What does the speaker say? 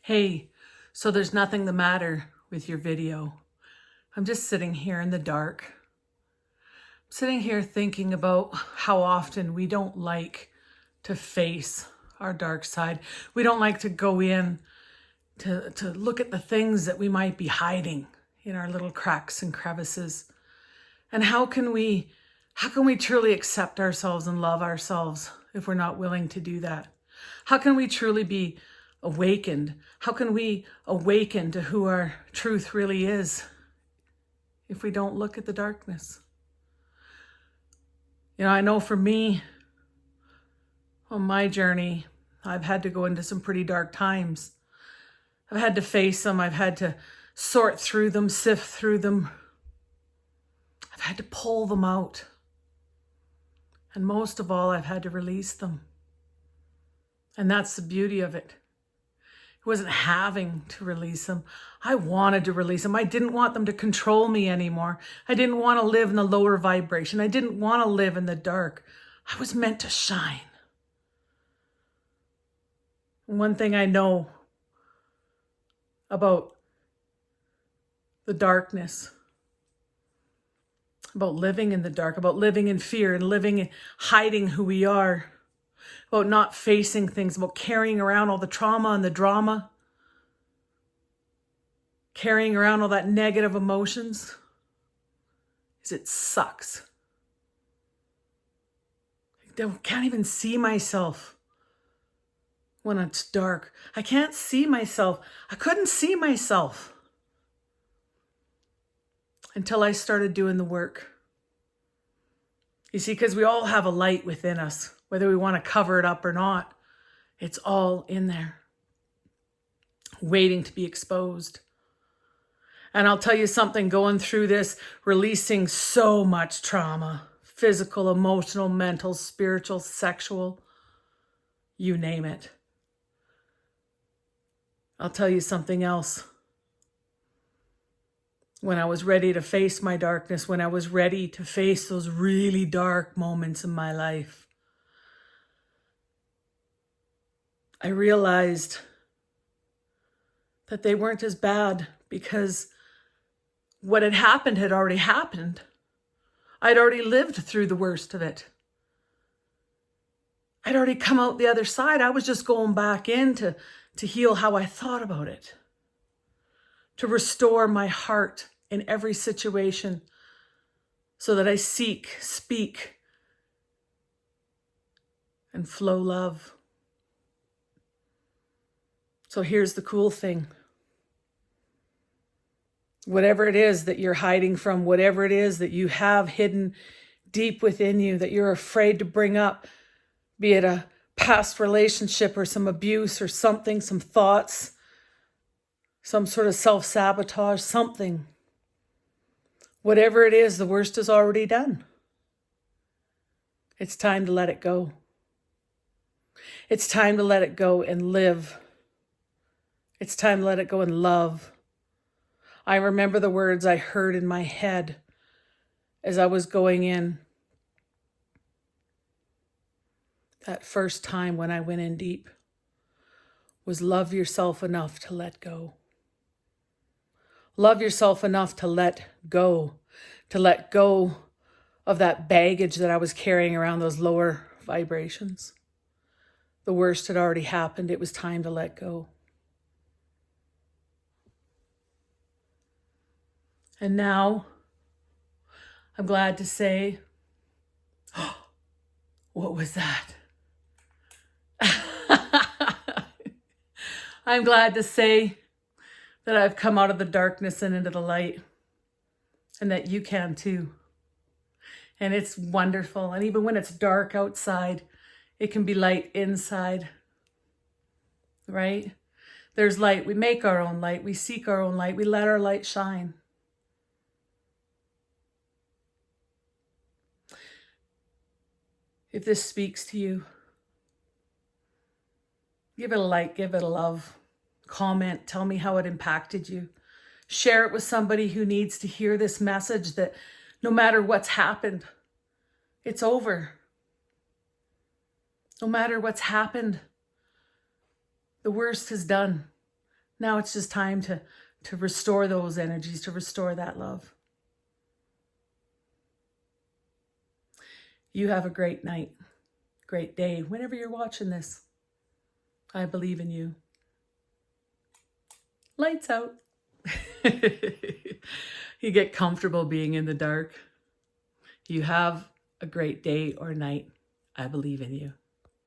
Hey, so there's nothing the matter with your video. I'm just sitting here in the dark. I'm sitting here thinking about how often we don't like to face our dark side. We don't like to go in to look at the things that we might be hiding in our little cracks and crevices. And how can we truly accept ourselves and love ourselves if we're not willing to do that? How can we truly be awakened? How can we awaken to who our truth really is if we don't look at the darkness? I know for me, on my journey, I've had to go into some pretty dark times. I've had to face them. I've had to sort through them, sift through them. I've had to pull them out. And most of all, I've had to release them. And that's the beauty of it. It wasn't having to release them. I wanted to release them. I didn't want them to control me anymore. I didn't want to live in the lower vibration. I didn't want to live in the dark. I was meant to shine. One thing I know about the darkness, about living in the dark, about living in fear and living in hiding who we are, about not facing things, about carrying around all the trauma and the drama, carrying around all that negative emotions, is it sucks. I can't even see myself when it's dark. I can't see myself. I couldn't see myself until I started doing the work. You see, because we all have a light within us, whether we want to cover it up or not. It's all in there, waiting to be exposed. And I'll tell you something, going through this, releasing so much trauma, physical, emotional, mental, spiritual, sexual, you name it. I'll tell you something else. When I was ready to face my darkness, when I was ready to face those really dark moments in my life, I realized that they weren't as bad because what had already happened. I'd already lived through the worst of it. I'd already come out the other side. I was just going back in to heal how I thought about it, to restore my heart in every situation so that I seek, speak, and flow love. So here's the cool thing. Whatever it is that you're hiding from, whatever it is that you have hidden deep within you that you're afraid to bring up, be it a past relationship or some abuse or something, some thoughts, some sort of self-sabotage, something. Whatever it is, the worst is already done. It's time to let it go. It's time to let it go and live. It's time to let it go and love. I remember the words I heard in my head as I was going in. That first time when I went in deep was love yourself enough to let go. Love yourself enough to let go of that baggage that I was carrying around, those lower vibrations. The worst had already happened. It was time to let go. And now, I'm glad to say, what was that? I'm glad to say that I've come out of the darkness and into the light, and that you can too. And it's wonderful. And even when it's dark outside, it can be light inside, right? There's light. We make our own light. We seek our own light. We let our light shine. If this speaks to you, give it a like, give it a love, comment, tell me how it impacted you. Share it with somebody who needs to hear this message that no matter what's happened, it's over. No matter what's happened, the worst is done. Now it's just time to restore those energies, to restore that love. You have a great night, great day, whenever you're watching this. I believe in you. Lights out. You get comfortable being in the dark. You have a great day or night. I believe in you.